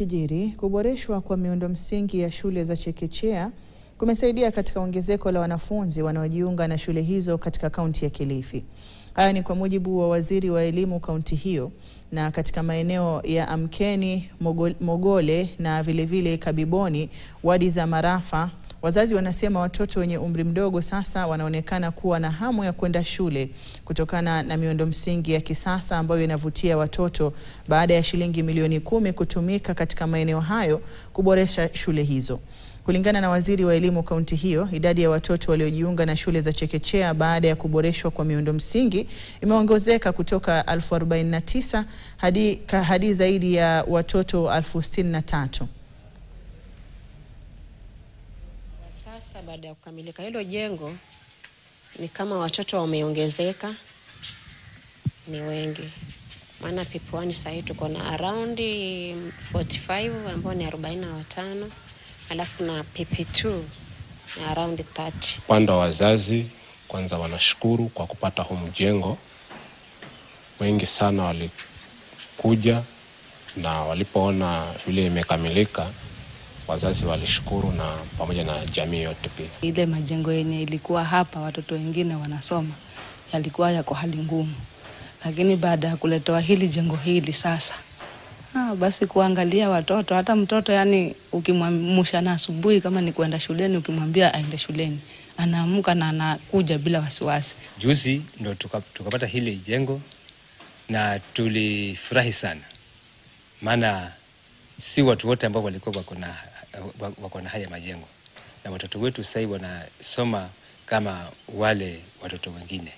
Kijiri, kuboreshwa kwa miundo msingi ya shule za chekechea kumesaidia katika ongezeko la wanafunzi wanaojiunga na shule hizo katika kaunti ya Kilifi. Haya ni kwa mujibu wa waziri wa elimu kaunti hiyo, na katika maeneo ya Amkeni, Mogole na vilevile Kabiboni, wadi za Marafa, wazazi wanasema watoto wenye umri mdogo sasa wanaonekana kuwa na hamu ya kwenda shule kutokana na miundo msingi ya kisasa ambayo inavutia watoto baada ya shilingi milioni 10 kutumika katika maeneo hayo kuboresha shule hizo. Kulingana na waziri wa elimu kaunti hiyo, idadi ya watoto waliojiunga na shule za chekechea baada ya kuboreshwa kwa miundo msingi imeongezeka kutoka 1049 hadi zaidi ya watoto 1063. Sasa baada ya kukamilika hilo jengo, ni kama watoto wameongezeka, ni wengi. Maana PP1 sasa tuko na around 45 ambao ni 45, alafu na PP2 na around 30. Upande wa wazazi kwanza wanashukuru kwa kupata humu jengo. Wengi sana walikuja na walipoona shule imekamilika, wazazi walishukuru na pamoja na jamii yote pia. Ile majengo yenye ilikuwa hapa watoto wengine wanasoma yalikuwa yako hali ngumu. Lakini baada ya kuletewa hili jengo hili sasa, basi kuangalia watoto, hata mtoto yani ukimwamsha na asubuhi kama ni kwenda shuleni, ukimwambia aende shuleni, anaamka na anakuja bila wasiwasi. Juzi ndo tukapata hili jengo na tulifurahi sana. Maana si watu wote ambao walikuwa wako na haya majengo, na watoto wetu sasa wanasoma kama wale watoto wengine.